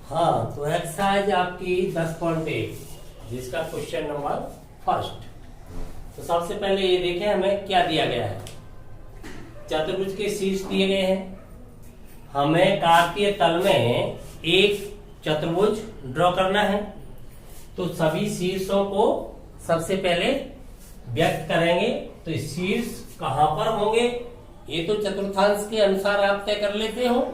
हाँ, तो एक्सरसाइज आपकी 10.1 जिसका क्वेश्चन नंबर फर्स्ट। तो सबसे पहले ये देखें हमें क्या दिया गया है। चतुर्भुज के शीर्ष दिए गए हैं, हमें कार्तीय तल में एक चतुर्भुज ड्रॉ करना है। तो सभी शीर्षों को सबसे पहले व्यक्त करेंगे। तो शीर्ष कहां पर होंगे ये तो चतुर्थांश के अनुसार आप तय कर लेते हो।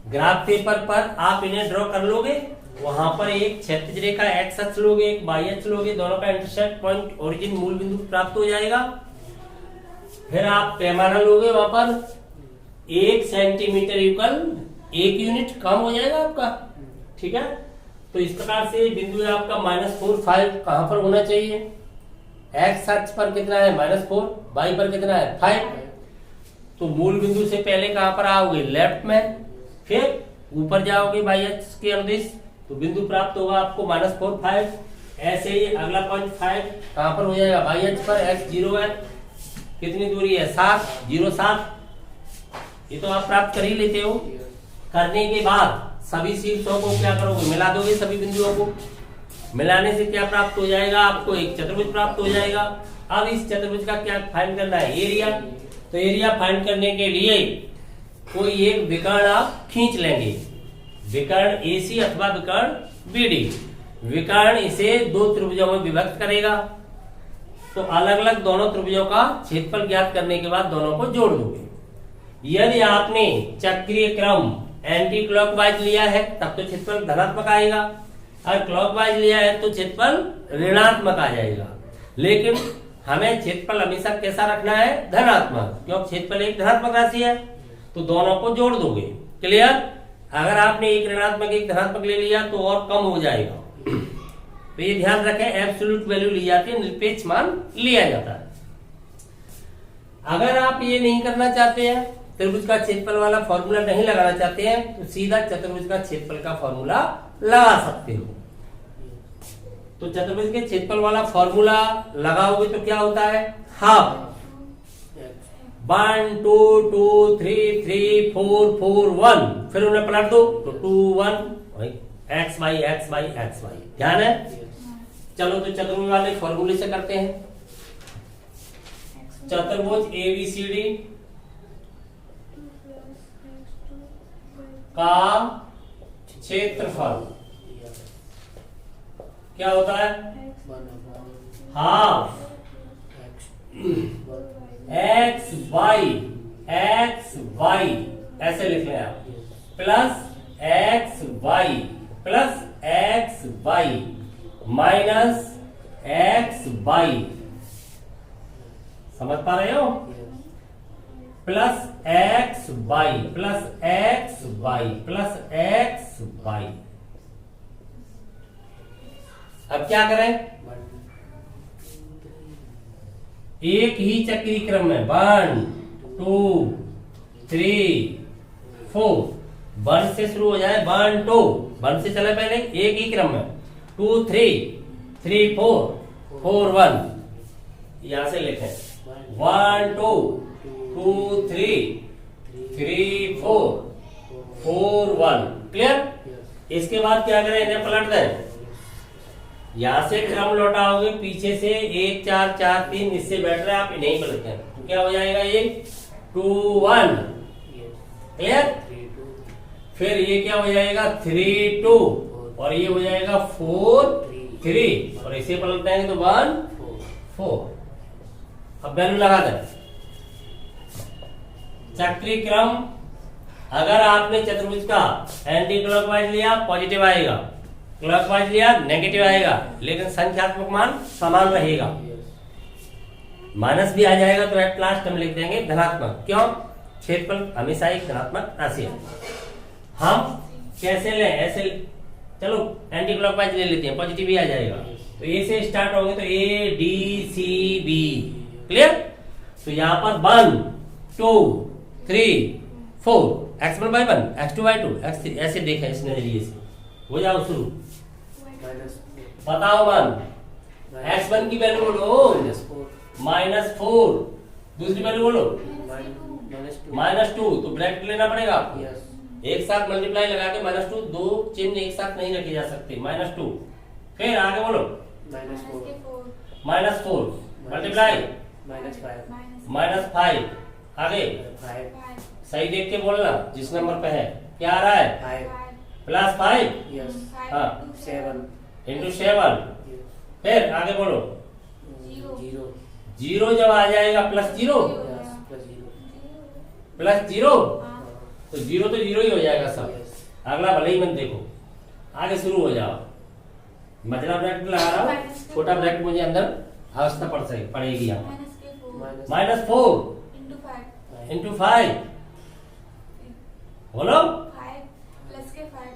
ग्राफ पेपर पर आप इन्हें ड्रॉ कर लोगे। वहां पर एक क्षैतिज रेखा एक्स अक्ष लोगे, एक वाई अक्ष लोगे, दोनों का इंटरसेक्ट पॉइंट ओरिजिन मूल बिंदु प्राप्त हो जाएगा। फिर आप पैमाना लोगे, वहां पर 1 सेंटीमीटर इक्वल 1 यूनिट काम हो जाएगा आपका। ठीक है, तो इस प्रकार से बिंदु है आपका -4, 5 कहां पर होना चाहिए। एक्स अक्ष पर कितना है -4, वाई पर कितना है 5। तो मूल बिंदु से पहले कहां पर आओगे लेफ्ट में, फिर ऊपर जाओगे वाई अक्ष के अनुदिश, तो बिंदु प्राप्त होगा आपको -4, 5। ऐसे ही अगला पॉइंट 5 कहां पर हो जाएगा वाई अक्ष पर, x 0 है, कितनी दूरी है 7, 0 7। ये तो आप प्राप्त कर ही लेते हो। करने के बाद सभी शीर्षों को क्या करोगे, मिला दोगे। सभी बिंदुओं को मिलाने से क्या प्राप्त हो जाएगा, आपको एक चतुर्भुज प्राप्त हो जाएगा। अब इस चतुर्भुज का क्या फाइंड करना है, एरिया। तो एरिया फाइंड करने के लिए कोई एक विकर्ण आप खींच लेंगे, विकर्ण AC अथवा विकर्ण BD। विकर्ण इसे दो त्रिभुजों में विभक्त करेगा। तो अलग अलग दोनों त्रिभुजों का क्षेत्रफल ज्ञात करने के बाद दोनों को जोड़ दोगे। यदि आपने चक्रीय क्रम एंटी क्लॉकवाइज लिया है तब तो क्षेत्रफल धनात्मक आएगा, और क्लॉकवाइज लिया है तो क्षेत्रफल ऋणात्मक आ जाएगा। लेकिन हमें क्षेत्रफल हमेशा कैसा रखना है, धनात्मक, क्योंकि क्षेत्रफल एक धनात्मक राशि है। तो दोनों को जोड़ दोगे। क्लियर। अगर आपने एक ऋणात्मक एक धनात्मक ले लिया तो और कम हो जाएगा। तो ये ध्यान रखें, एब्सोल्यूट वैल्यू ली जाती है, निरपेक्ष मान लिया जाता है। अगर आप ये नहीं करना चाहते हैं, त्रिभुज का क्षेत्रफल वाला फॉर्मूला नहीं लगाना चाहते हैं, तो सीधा चतुर्भुज का क्षेत्रफल का फॉर्मूला लगा सकते हो। तो चतुर्भुज के क्षेत्रफल वाला फॉर्मूला लगाओगे तो क्या होता है, हाफ 1 2 2 3 3 4 4 1। फिर उन्हें पलट दो तो 2 1 x y x y x y। ध्यान है। चलो तो चतुर्भुज वाले फॉर्मूले से करते हैं। चतुर्भुज ABCD का क्षेत्रफल क्या होता है, हाफ x y ऐसे लिख लें आप, plus x y minus x y। समझ पा रहे हो, plus x y plus x y। अब क्या करें, एक ही चक्रीय क्रम में 1 2 3 4, 1 से शुरू हो जाए, 1 2 1 से चले पहले, एक ही क्रम में 2 3 3 4 4 1। यहां से लिखें 1 2 2 3 3 4 4 1। क्लियर। इसके बाद क्या करें, इन्हें पलट दें। यहां से क्रम लौटाओगे, पीछे से 1 4 4 3 इससे बैठ रहे हैं, आप इन्हें पलटें तो क्या हो जाएगा, ये 2 1। क्लियर। फिर ये क्या हो जाएगा 3 2, और ये हो जाएगा 4 3, और इसे पलट देंगे तो 1 4। अब वैल्यू लगा दें। चक्रीय क्रम, अगर आपने चतुर्भुज का एंटी क्लॉकवाइज लिया पॉजिटिव आएगा, क्लॉकवाइज लिया नेगेटिव आएगा, लेकिन संख्यात्मक मान समान रहेगा। माइनस भी आ जाएगा तो एट लास्ट हम लिख देंगे धनात्मक। क्यों, क्षेत्रफल हमेशा एक धनात्मक राशि है। हम कैसे लें, ऐसे चलो एंटी क्लॉकवाइज ले लेते हैं, पॉजिटिव भी आ जाएगा। तो ए से स्टार्ट होंगे तो ADCB। क्लियर। तो यहां पर 1 2 3 4 x1 y 1 x2 y 2 x3 ऐसे देखें इस नजरिए से। हो जाओ शुरू, बताओ 1 x1 की वैल्यू बोलो -4, दूसरी वैल्यू बोलो -2, तो ब्रैकेट लेना पड़ेगा आपको। एक साथ मल्टीप्लाई लगा के -2, दो चिन्ह एक साथ नहीं रखे जा सकते, -2। फिर आगे बोलो, -4 मल्टीप्लाई -5, आगे सही देख के बोलना जिस नंबर पे है। क्या आ रहा है? +5 हाँ 7 इंटू 7। फिर आगे बोलो, 0 जब आ जाएगा +0 तो 0 ही हो जाएगा सब। अगला भले ही मत देखो, आगे शुरू हो जाओ। मतलब ब्रैकेट लगा रहा हूँ, छोटा ब्रैकेट मुझे अंदर अवस्था पड़ेगी यहाँ। -4 इंटू 5 बोलो,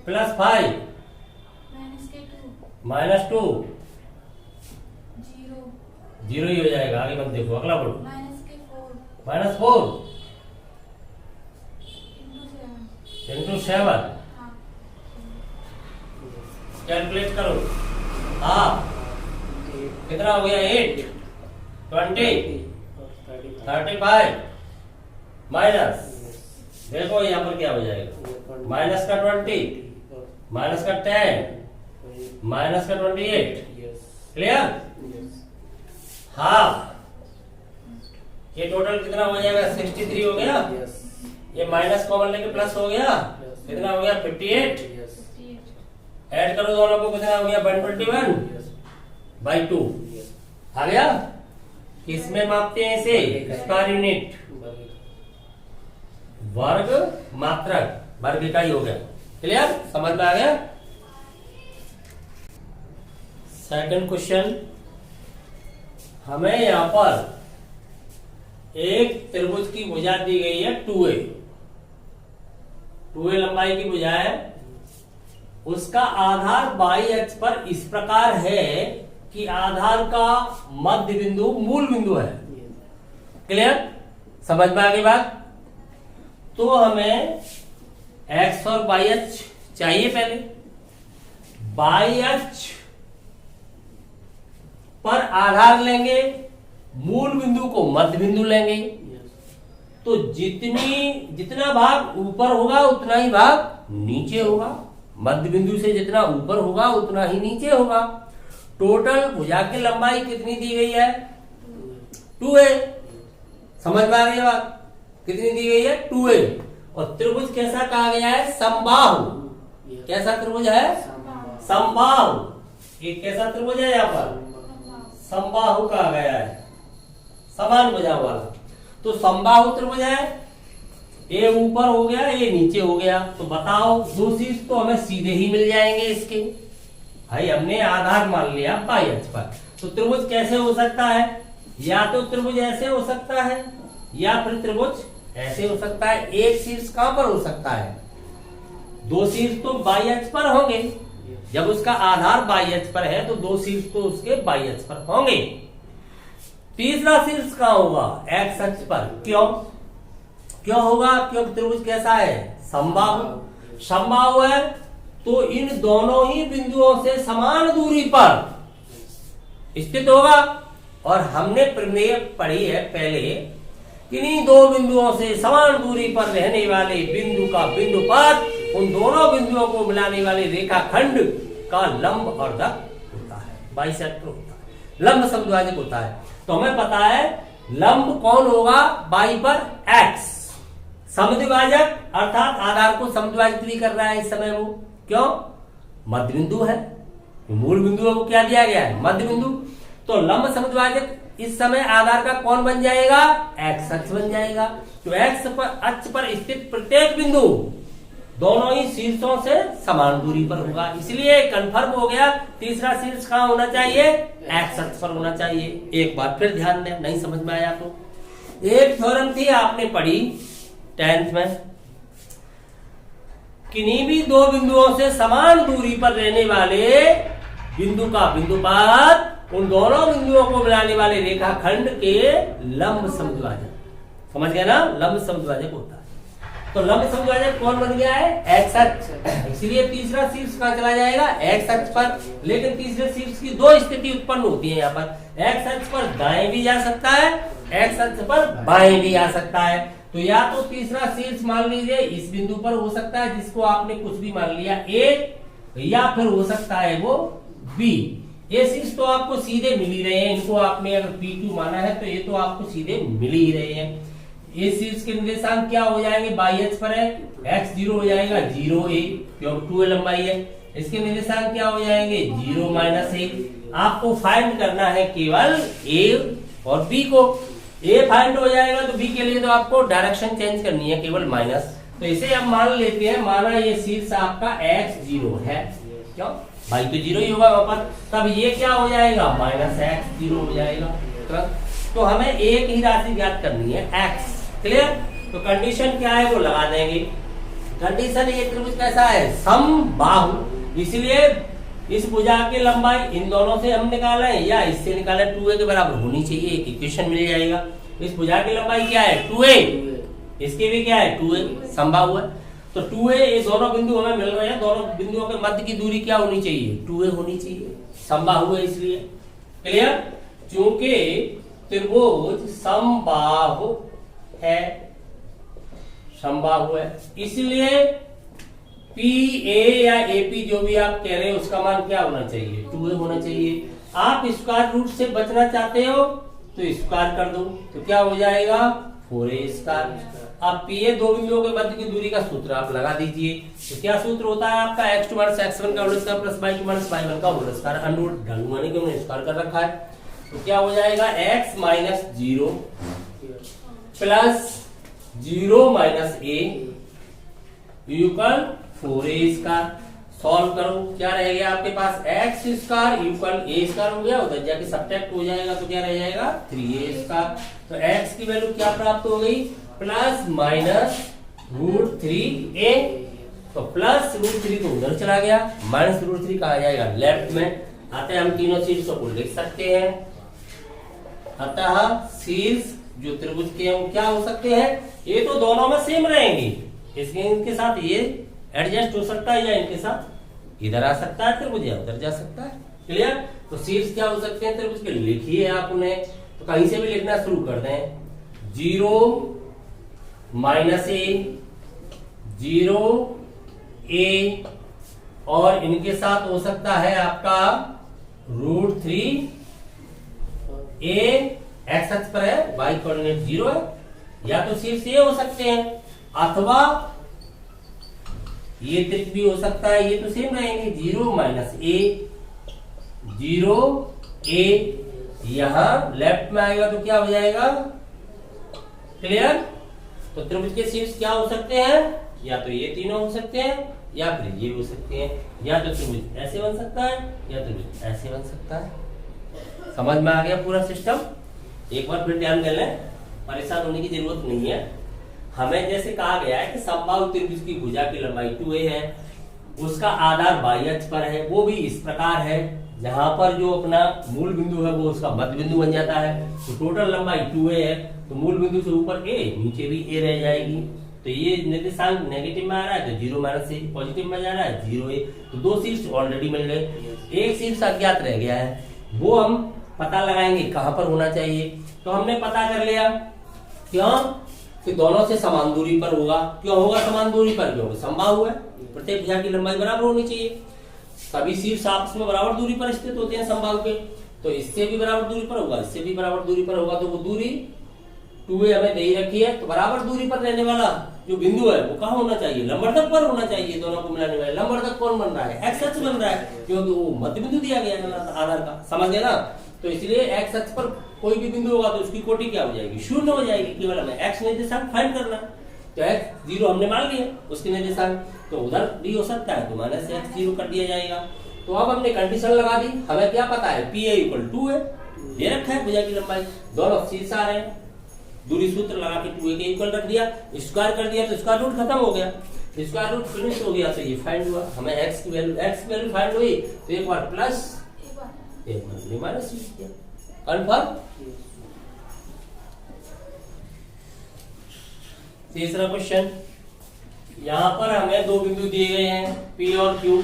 +5 -2 0 ही हो जाएगा। आगे मत देखो, अगला बोलो, -4 इंटू 7 कैलकुलेट करो। हाँ कितना हो गया? 8 20 35 माइनस, देखो यहाँ पर क्या हो जाएगा, -20 -10 -28। क्लियर? हाफ, ये टोटल कितना हो जाएगा? 63 हो गया। ये माइनस कॉमन लेके प्लस हो गया, कितना हो गया? 58। ऐड करो दोनों को, कितना हो गया? 121/2 आ गया। किसमें मापते हैं इसे? स्क्वायर यूनिट, वर्ग मात्रक, वर्ग इकाई हो गया। क्लियर? समझ में आ गया? सेकंड क्वेश्चन, हमें यहां पर एक त्रिभुज की भुजा दी गई है 2a लंबाई की भुजा है। उसका आधार बाई अक्ष पर इस प्रकार है कि आधार का मध्य बिंदु मूल बिंदु है। क्लियर? समझ में आ गई बात? तो हमें एक्स और बाई अक्ष चाहिए। पहले बाई अक्ष पर आधार लेंगे, मूल बिंदु को मध्य बिंदु लेंगे। तो जितना भाग ऊपर होगा उतना ही भाग नीचे होगा, मध्य बिंदु से जितना ऊपर होगा उतना ही नीचे होगा। टोटल भुजा की लंबाई कितनी दी गई है? 2a। समझ में आ रही है बात? कितनी दी गई है? 2a। और त्रिभुज कैसा कहा गया है? समबाहु। कैसा त्रिभुज है? समबाहु। ये कैसा त्रिभुज है? यहाँ पर समबाहु कहा गया है, समान भुजा वाला। तो समबाहु त्रिभुज है, ए ऊपर हो गया, ए नीचे हो गया। तो बताओ, दो शीर्ष तो हमें सीधे ही मिल जाएंगे इसके। भाई हमने आधार मान लिया बाई अक्ष पर, तो त्रिभुज कैसे हो सकता है? या तो त्रिभुज ऐसे हो सकता है या फिर त्रिभुज ऐसे हो सकता है। एक शीर्ष कहां पर हो सकता है? दो शीर्ष तो बाई अक्ष पर होंगे। जब उसका आधार बाई अक्ष पर है तो दो शीर्ष तो उसके बाई अक्ष पर होंगे। तीसरा शीर्ष कहां होगा? एक्स अक्ष पर। क्यों होगा? क्योंकि त्रिभुज कैसा है? समबाहु। समबाहु है तो इन दोनों ही बिंदुओं से समान दूरी पर स्थित होगा। और हमने प्रमेय पढ़ी है पहले, किन्हीं दो बिंदुओं से समान दूरी पर रहने वाले बिंदु का बिंदुपथ उन दोनों बिंदुओं को मिलाने वाले रेखाखंड का लंब और दत्त होता है, बाइसेक्टर होता है, लंब समद्विभाजक होता है। तो हमें पता है लंब कौन होगा? बाई पर एक्स। समद्विभाजक अर्थात आधार को समद्विभाजित भी कर रहा है इस समय वो। क्यों? मध्य बिंदु है, मूल बिंदु को क्या दिया गया है? मध्य बिंदु। तो लंब समद्विभाजक इस समय आधार का कौन बन जाएगा? एक्स अक्ष बन जाएगा। तो एक्स अक्ष पर स्थित प्रत्येक बिंदु दोनों ही शीर्षों से समान दूरी पर होगा। इसलिए कंफर्म हो गया तीसरा शीर्ष कहां होना चाहिए? एक्स अक्ष पर होना चाहिए। एक बार फिर ध्यान दें, नहीं समझ में आया तो एक थ्योरम थी आपने पढ़ी 10th में, किन्हीं भी दो बिंदुओं से समान दूरी पर रहने वाले बिंदु का बिंदुपथ उन दोनों बिंदुओं को मिलाने वाले रेखाखंड के लंब समद्विभाजक। समझ गए ना? लंब समद्विभाजक होता है। तो लंब समद्विभाजक कौन बन गया है? एक्स अक्ष। इसलिए तीसरा शीर्ष कहां चला जाएगा? एक्स अक्ष पर। लेकिन तीसरे शीर्ष की दो स्थिति उत्पन्न होती है यहाँ पर। एक्स अक्ष पर दाएं भी जा सकता है, एक्स अक्ष पर बाएं भी आ सकता है। तो या तो तीसरा शीर्ष मान लीजिए इस बिंदु पर हो सकता है जिसको आपने कुछ भी मान लिया ए, या फिर हो सकता है वो बी। ये शीर्ष तो आपको सीधे मिल ही रहे हैं, इनको आपने अगर PQ माना है तो ये तो आपको सीधे मिल ही रहे हैं। ये शीर्ष के निर्देशांक क्या हो जाएंगे, बाई एच पर है, x0 हो जाएगा 0a क्योंकि 2a लंबाई है। इसके निर्देशांक क्या हो जाएंगे 0 माइनस a। आपको फाइंड करना है केवल a और b को। a फाइंड हो जाएगा तो b के लिए तो आपको डायरेक्शन चेंज करनी है केवल माइनस। तो इसे हम मान लेते हैं, माना ये शीर्ष आपका x0 है, क्यों भाई तो 0 ही होगा वहां पर, तब ये क्या हो जाएगा माइनस x0 हो जाएगा। तो हमें एक ही राशि ज्ञात करनी है x, क्लियर। तो कंडीशन क्या है वो लगा देंगे। कंडीशन ये त्रिभुज कैसा है, समबाहु, इसलिए इस भुजा की लंबाई इन दोनों से हम निकाला है या इससे निकाला 2a के बराबर होनी चाहिए, एक इक्वेशन मिल जाएगा। इस भुजा की लंबाई क्या है 2a, इसकी भी क्या है 2a, समबाहु है। तो 2a ये दोनों बिंदु हमें मिल रहे हैं, दोनों बिंदुओं के मध्य की दूरी क्या होनी चाहिए 2a होनी चाहिए, समबाहु है इसलिए, क्लियर। चूंकि त्रिभुज समबाहु है, समबाहु है, इसलिए PA या AP जो भी आप कह रहे हो उसका मान क्या होना चाहिए 2a होना चाहिए। आप स्क्वायर रूट से बचना चाहते हो तो स्क्वायर कर दो, तो क्या हो जाएगा 4a स्क्वायर। अब PA दो बिंदुओं के मध्य की दूरी का सूत्र आप लगा दीजिए। तो क्या सूत्र होता है आपका x2 माइनस x1 का whole square plus y2 minus y1 का होल स्क्वायर, अनरूट ढलुआने के हमने स्क्वायर कर रखा है। तो क्या हो जाएगा x minus 0 plus 0 minus a equal 4a square. Solve करो, क्या रह गया आपके पास x square equal a square हो गया, उधर जाके सब्ट्रैक्ट हो जाएगा तो क्या रह जाएगा 3a स्क्वायर। तो x की वैल्यू क्या प्राप्त हो गई प्लस माइनस √3a। तो प्लस √3 तो उधर चला गया, माइनस √3 कहा जाएगा लेफ्ट में। अतः हम तीनों शीर्षों को लिख सकते हैं। अतः शीर्ष जो त्रिभुज के हैं वो क्या हो सकते हैं, ये तो दोनों में सेम रहेंगे, इनके साथ ये एडजस्ट हो सकता है या इनके साथ इधर आ सकता है त्रिभुज या उधर जा सकता है, क्लियर। तो शीर्ष क्या हो सकते हैं त्रिभुज के, लिखिए आप उन्हें, तो कहीं से भी लिखना शुरू कर दें। 0 माइनस a 0a और इनके साथ हो सकता है आपका √3a, एक्स अक्ष पर है, y कोऑर्डिनेट 0 है, या तो शीर्ष ये हो सकते हैं अथवा ये त्रिक भी हो सकता है, ये तो सेम रहेंगे 0 माइनस a 0a, यहां लेफ्ट में आएगा तो क्या हो जाएगा, क्लियर। तो त्रिभुज के शीर्ष क्या हो सकते हैं, या तो ये तीनों हो सकते हैं या फिर ये हो सकते हैं, या तो त्रिभुज ऐसे बन सकता है या त्रिभुज ऐसे बन सकता है। समझ में आ गया पूरा सिस्टम। एक बार फिर ध्यान दे लें, परेशान होने की जरूरत नहीं है। हमें जैसे कहा गया है कि समबाहु त्रिभुज की भुजा की लंबाई 2a है, उसका आधार बाई अक्ष पर है, वो भी इस प्रकार है जहां पर जो अपना मूल बिंदु है वो उसका मध्य बिंदु बन जाता है। तो टोटल लंबाई 2a है, तो मूल बिंदु से ऊपर a, नीचे भी a रह जाएगी। तो ये निर्देशांक नेगेटिव में आ रहा है तो 0 माइनस a, पॉजिटिव में जा रहा है 0a। तो दो शीर्ष ऑलरेडी मिल गए, एक शीर्ष अज्ञात रह गया है, वो हम पता लगाएंगे कहां पर होना चाहिए। तो हमने पता कर लिया, क्यों कि दोनों से समान दूरी पर होगा। क्यों होगा समान दूरी पर, क्योंकि समबाहु है, प्रत्येक भुजा की लंबाई बराबर होनी चाहिए। सभी शीर्ष आपस में बराबर दूरी पर स्थित होते हैं समबाहु के, तो इससे भी बराबर दूरी पर होगा, इससे भी बराबर दूरी पर होगा। तो वो दूरी 2a हमें दे रखी है, तो बराबर दूरी पर रहने वाला जो बिंदु है वो कहाँ होना चाहिए, लंबरतक पर होना चाहिए। दोनों को मिलाने वाले लंबरतक कौन बन रहा है, एक्स अक्ष बन रहा है, क्योंकि वो मध्य बिंदु दिया गया है आधार का, समझ गए ना। तो इसलिए एक्स अक्ष पर कोई भी बिंदु होगा तो उसकी कोटि क्या हो जाएगी, 0 हो जाएगी। केवल हमें एक्स निर्देशांक फाइंड करना है, तो एक्स 0 हमने मान लिया उसके निर्देशांक, तो उधर भी हो सकता है, तो माइनस एक्स 0 कर दिया जाएगा। तो अब हमने कंडीशन लगा दी, हमें क्या पता है PA इक्वल 2 है, दे रखा है भुजा की लंबाई, दोनों शीर्ष आ रहे हैं, दूरी सूत्र लगा के 2a के इक्वल रख दिया, स्क्वायर कर दिया तो स्क्वायर रूट खत्म हो गया, स्क्वायर रूट फिनिश हो गया। तो ये फाइंड हुआ, हमें x की वैल्यू फाइंड हुई, तो एक बार प्लस एक बार माइनस किया, कन्फर्म। तीसरा क्वेश्चन, यहां पर हमें दो बिंदु दिए गए हैं P और Q,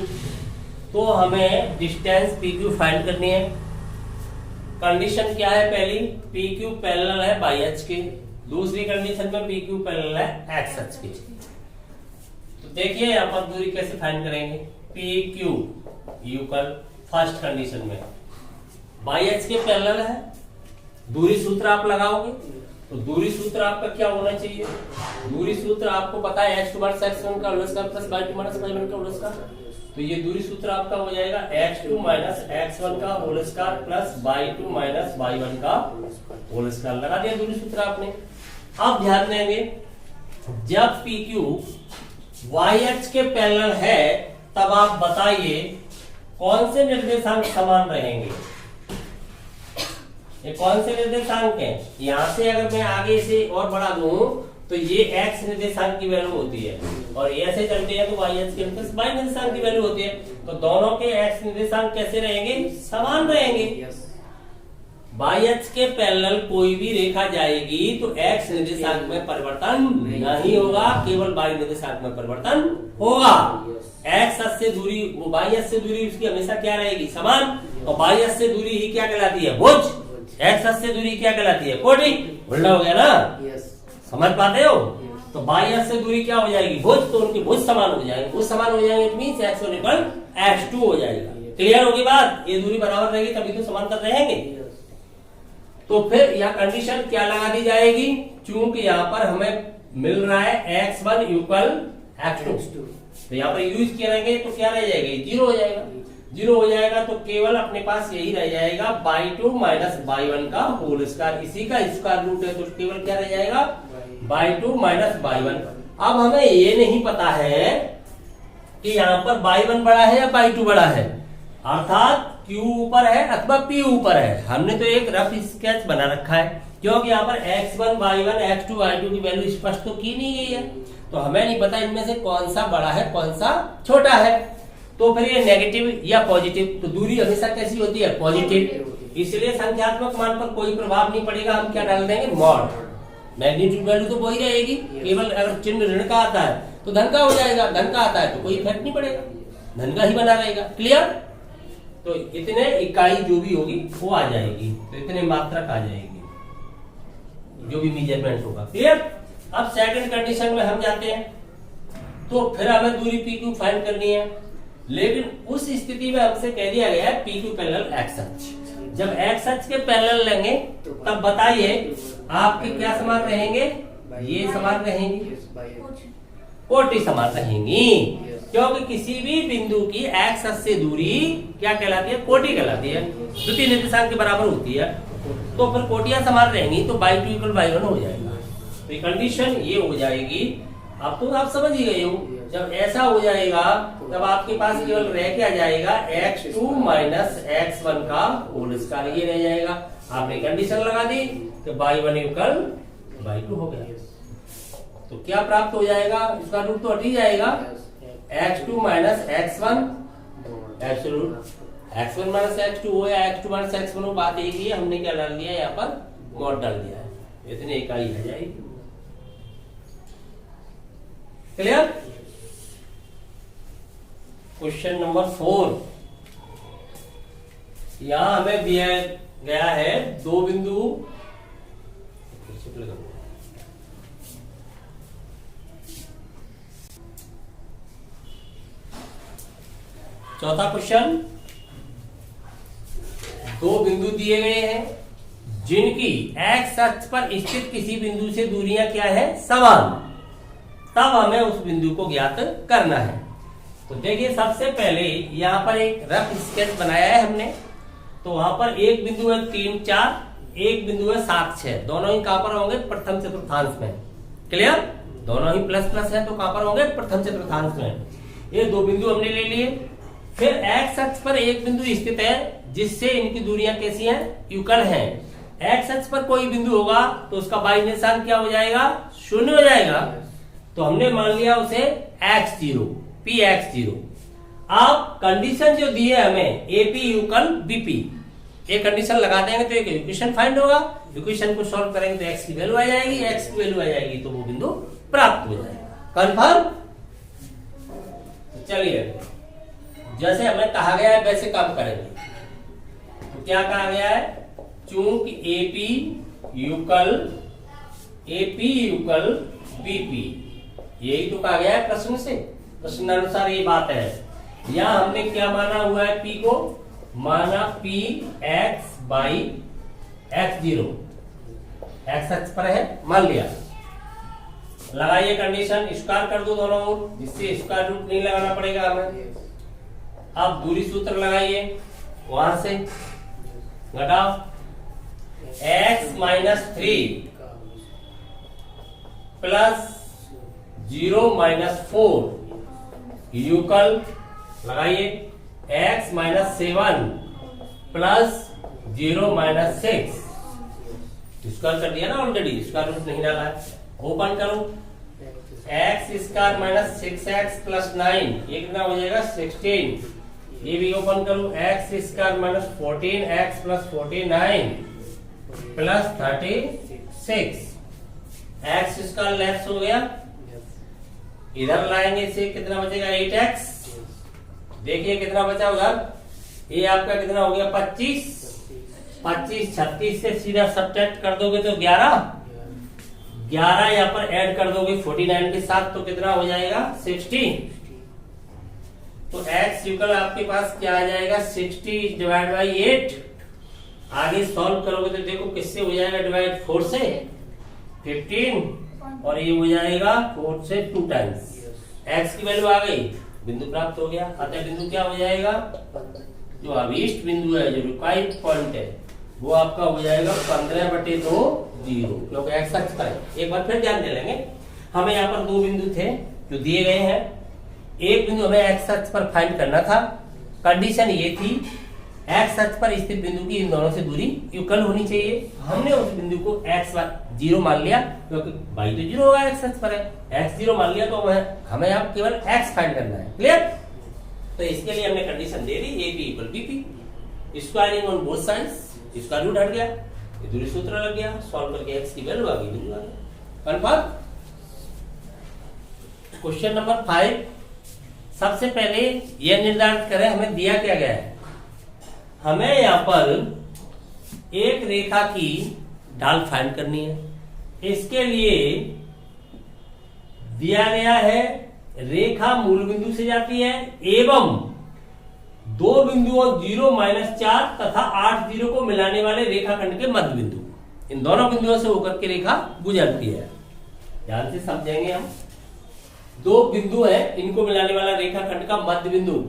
तो हमें डिस्टेंस PQ फाइंड करनी है। कंडीशन क्या है, पहली PQ पैरेलल है बाई अक्ष के, दूसरी कंडीशन में पी क्यू पैरेलल है एक्स अक्ष के। तो देखिए यहाँ पर दूरी कैसे फाइंड करेंगे। P Q equal first condition में बाई अक्ष के पैरेलल है, दूरी सूत्र आप लगाओगे तो दूरी सूत्र आपका क्या होना चाहिए। दूरी सूत्र आपको पता है x2 माइनस x1 का whole square plus y2 minus y1 का होल स्क्वायर। तो ये दूरी सूत्र आपका हो जाएगा x2 माइनस x1 का whole square plus y2 minus y1 का होल स्क्वायर। लगा दिया दूरी सूत्र आपने। अब ध्यान देंगे जब PQ y अक्ष के पैरेलल है तब आप बताइए कौन से निर्देशांक समान रहेंगे। ये कौन से निर्देशांक हैं। यहां से अगर मैं आगे से और बढ़ा दूं तो ये x निर्देशांक की वैल्यू होती है और ऐसे चलते हैं तो y अक्ष के प्लस y निर्देशांक की वैल्यू होती है। तो दोनों के x निर्देशांक कैसे रहेंगे, समान रहेंगे। y अक्ष के पैरेलल कोई भी रेखा जाएगी तो x निर्देशांक में परिवर्तन नहीं होगा, केवल y निर्देशांक में परिवर्तन होगा। x अक्ष से दूरी y अक्ष से दूरी उसकी हमेशा क्या रहेगी, समान। और y अक्ष से दूरी ही क्या कहलाती है, भुज। x अक्ष से दूरी क्या कहलाती है, कोटि। उल्टा हो गया ना, समझ पाते हो। तो y अक्ष से दूरी क्या हो जाएगी, भुज। तो उनकी भुज समान हो जाएगी, भुज समान हो जाएंगे मींस x1 इक्वल x2 हो जाएगा। क्लियर होगी बात। ये दूरी बराबर रहेगी तभी तो समांतर रहेंगे। तो फिर यह कंडीशन क्या लगा दी जाएगी, चूंकि यहाँ पर हमें मिल रहा है x1 इक्वल x2, तो यहाँ पर यूज करेंगे तो क्या रह जाएगा, जीरो हो जाएगा। जीरो हो जाएगा तो केवल अपने पास यही रह जाएगा y2 माइनस y1 का होल स्क्वायर। इसी का स्क्वायर रूट है तो केवल क्या रह जाएगा, y2 माइनस y1। अब हमें ये नहीं पता है कि यहाँ पर y1 बड़ा है या y2 बड़ा है, अर्थात Q ऊपर है अथवा P ऊपर है। हमने तो एक रफ स्केच बना रखा है क्योंकि यहाँ पर x1 y1 x2 y2 की वैल्यू स्पष्ट तो की नहीं गई है, तो हमें नहीं पता इनमें से कौन सा बड़ा है कौन सा छोटा है। तो फिर ये नेगेटिव या पॉजिटिव, तो दूरी हमेशा कैसी होती है, पॉजिटिव। इसलिए संख्यात्मक मान पर कोई प्रभाव नहीं पड़ेगा। हम क्या डाल देंगे, मॉड। मैग्नीट्यूड वैल्यू तो वही रहेगी, केवल अगर चिन्ह ऋण का आता है तो धन का हो जाएगा, धन का आता है तो कोई इफेक्ट नहीं पड़ेगा, धन का ही बना रहेगा। क्लियर। तो इतने इकाई जो भी होगी वो आ जाएगी, तो इतने मात्रक आ जाएगी जो भी मेजरमेंट होगा। क्लियर। अब सेकंड कंडीशन में हम जाते हैं, तो फिर हमें दूरी PQ फाइंड करनी है, लेकिन उस स्थिति में हमसे कह दिया गया है PQ पैरेलल x अक्ष। जब x अक्ष के पैरेलल लेंगे तब बताइए आपके क्या समान रहेंगे, ये समान रहेंगी, कोटि समान रहेंगी, क्योंकि किसी भी बिंदु की x अक्ष से दूरी क्या कहलाती है, कोटि कहलाती है, द्वितीय निर्देशांक के बराबर होती है। तो फिर कोटियां समान रहेंगी तो y2 इक्वल y1 हो जाएगा। तो कंडीशन ये हो जाएगी। अब तो आप समझ ही गए हो, जब ऐसा हो जाएगा तब आपके पास केवल रह क्या जाएगा, x2 माइनस x1 का होल स्क्वायर, ये रह जाएगा। आपने कंडीशन लगा दी कि y1 इक्वल y2 हो गया। तो क्या प्राप्त हो जाएगा, इसका रूट तो हट ही जाएगा, x2 minus x1 absolute x1 minus x2 हो या x2 माइनस x1 हो, बात एक ही है। हमने क्या डाल दिया यहाँ पर, मॉड डाल दिया है, इतनी इकाई आ जाएगी। क्लियर। क्वेश्चन नंबर 4, यहां हमें दिया गया है दो बिंदु, चौथा क्वेश्चन, दो बिंदु दिए गए हैं जिनकी x अक्ष पर स्थित किसी बिंदु से दूरियां क्या है, समान। तब हमें उस बिंदु को ज्ञात करना है। तो देखिए सबसे पहले यहाँ पर एक रफ स्केच बनाया है हमने। तो वहां पर एक बिंदु है 3 4, एक बिंदु है 7 6, दोनों ही कहां पर होंगे, प्रथम चतुर्थांश में। क्लियर। दोनों ही प्लस प्लस है तो कहां पर होंगे, प्रथम चतुर्थांश में। ये दो बिंदु हमने ले लिए। फिर x अक्ष पर एक बिंदु स्थित है जिससे इनकी दूरियां कैसी हैं, युगल हैं। x अक्ष पर कोई बिंदु होगा तो उसका y निशान क्या हो जाएगा, 0 हो जाएगा। तो हमने मान लिया उसे x0, px0। अब कंडीशन जो दी है हमें AP इक्वल BP, ये कंडीशन लगा देंगे तो एक इक्वेशन फाइंड होगा। इक्वेशन को सॉल्व करेंगे तो x की वैल्यू आ जाएगी, x की वैल्यू आ जाएगी तो वो बिंदु प्राप्त हो जाएगा। कंफर्म। तो चलिए जैसे हमें कहा गया है वैसे काम करेंगे। तो क्या कहा गया है, चूंकि AP equal AP equal BP, यही तो कहा गया है प्रश्न से, प्रश्नानुसार ये बात है। यहाँ हमने क्या माना हुआ है, P को माना P x by x0, x अक्ष पर है मान लिया। लगाइए कंडीशन, स्क्वायर कर दो दोनों ओर, जिससे स्क्वायर रूट नहीं लगाना पड़ेगा हमें। अब दूरी सूत्र लगाइए, वहां से घटाओ x minus 3 plus 0 minus 4 equal लगाइए x minus 7 plus 0 minus 6, square कर दिया ना ऑलरेडी, स्क्वायर रूट नहीं डाला है। ओपन करो, x square minus 6x plus 9, ये कितना हो जाएगा 16। ये भी ओपन करो, x square minus 14x plus 49 plus 36, x square left हो गया, इधर लाएंगे इसे, कितना बचेगा 8x। देखिए कितना बचा उधर, ये आपका कितना हो गया 25, 36 से सीधा सब्ट्रैक्ट कर दोगे तो 11 यहाँ पर ऐड कर दोगे 49 के साथ तो कितना हो जाएगा 60। तो x इक्वल आपके पास क्या आ जाएगा 60 डिवाइड बाई 8। आगे सॉल्व करोगे तो देखो किससे हो जाएगा डिवाइड, 4 से 15, और ये हो जाएगा 4 से 2 टाइम्स। x की वैल्यू आ गई, बिंदु प्राप्त हो गया। अतः बिंदु क्या हो जाएगा, जो अभीष्ट बिंदु है, जो रिक्वायर्ड पॉइंट है, वो आपका हो जाएगा 15/2 0, क्योंकि x अक्ष पर है। एक बार फिर ध्यान दे लेंगे, हमें यहाँ पर दो बिंदु थे जो दिए गए हैं, एक बिंदु हमें x अक्ष पर फाइंड करना था। कंडीशन ये थी x अक्ष पर स्थित बिंदु की इन दोनों से दूरी इक्वल होनी चाहिए। हमने उस बिंदु को x 0 मान लिया, क्योंकि y तो 0 होगा, x अक्ष पर है, x 0 मान लिया, तो हमें अब केवल x फाइंड करना है। क्लियर? तो इसके लिए हमने condition they the AP equal BP, squaring on both sides, इसका रूट हट गया, ये दूरी सूत्र लग गया, सॉल्व करके x की वैल्यू आ गई, बिंदु आ गया। कंफर्म? क्वेश्चन नंबर 5, सबसे पहले यह निर्धारित करें हमें दिया क्या गया है। हमें यहाँ पर एक रेखा की ढाल फाइंड करनी है। इसके लिए दिया गया है रेखा मूल बिंदु से जाती है एवं दो बिंदुओं 0 माइनस 4 तथा 8 0 को मिलाने वाले रेखाखंड के मध्य बिंदु, इन दोनों बिंदुओं से होकर के रेखा गुजरती है। ध्यान से समझेंगे हम, दो बिंदु है, इनको मिलाने वाला रेखाखंड का मध्य बिंदु,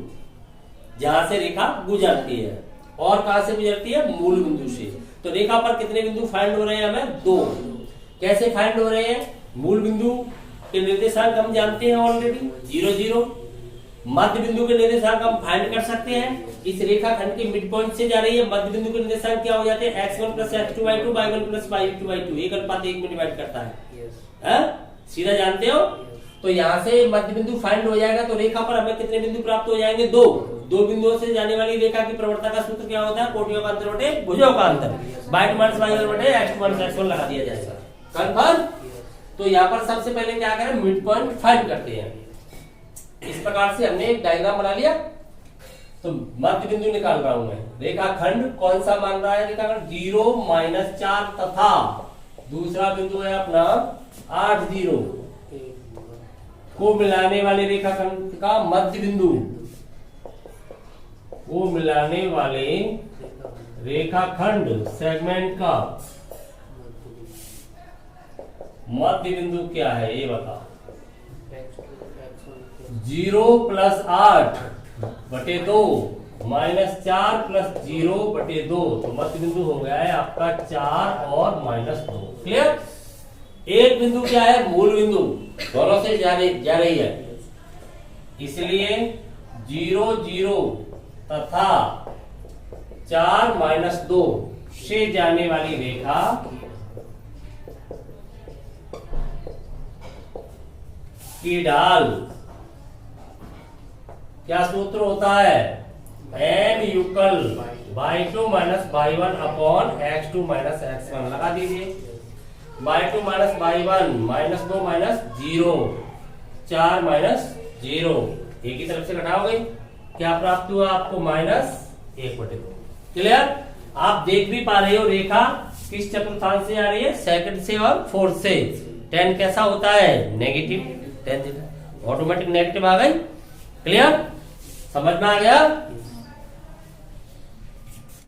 जहां से रेखा गुजरती है, और कहां से गुजरती है, मूल बिंदु से। तो रेखा पर कितने बिंदु फाइंड हो रहे हैं हमें, 2। कैसे फाइंड हो रहे हैं, मूल बिंदु के निर्देशांक हम जानते हैं ऑलरेडी 0 0, मध्य बिंदु के निर्देशांक हम फाइंड कर सकते हैं। इस रेखाखंड के मिड पॉइंट से जा रही है, मध्य बिंदु के निर्देशांक क्या हो जाते हैं, x1 plus x2/2, y1 plus y2/2, 1:1 में डिवाइड करता है, सीधा जानते हो। तो यहाँ से मध्य बिंदु फाइंड हो जाएगा, तो रेखा पर हमें कितने बिंदु प्राप्त हो जाएंगे, 2। दो बिंदुओं से जाने वाली रेखा की प्रवणता का सूत्र क्या होता है, कोटियों का अंतर बटे भुजों का अंतर, y2 माइनस y1 बटे x2 माइनस x1 लगा दिया जाएगा। कंफर्म? तो यहाँ पर सबसे पहले क्या करें, मिड पॉइंट फाइंड करते हैं। इस प्रकार से हमने एक डायग्राम बना लिया, तो मध्य बिंदु निकाल रहा हूं मैं। रेखाखंड कौन सा मान रहा है, रेखाखंड 0 माइनस 4 तथा दूसरा बिंदु है अपना 8 0 को मिलाने वाले रेखाखंड का मध्य बिंदु, वो मिलाने वाले रेखाखंड सेगमेंट का मध्य बिंदु क्या है ये बता। 0 प्लस 8/2 माइनस 4 प्लस 0/2, तो मध्य बिंदु हो गया है आपका 4 और -2। क्लियर? एक बिंदु क्या है, मूल बिंदु, दोनों से जा रही है, इसलिए 0 0 तथा 4 -2 से जाने वाली रेखा की ढाल क्या सूत्र होता है, n equal y2 minus y1 upon x2 minus x1 लगा दीजिए। y2 माइनस y1 -2 माइनस 0, 4 -0, एक ही तरफ से घटाओगे, क्या प्राप्त हुआ आपको, -1/2। क्लियर? आप देख भी पा रहे हो रेखा किस चतुर्थांश से आ रही है? सेकंड से और फोर्थ से। tan कैसा होता है? नेगेटिव tan थीटा, ऑटोमेटिक नेगेटिव आ गई। क्लियर? समझ में आ गया?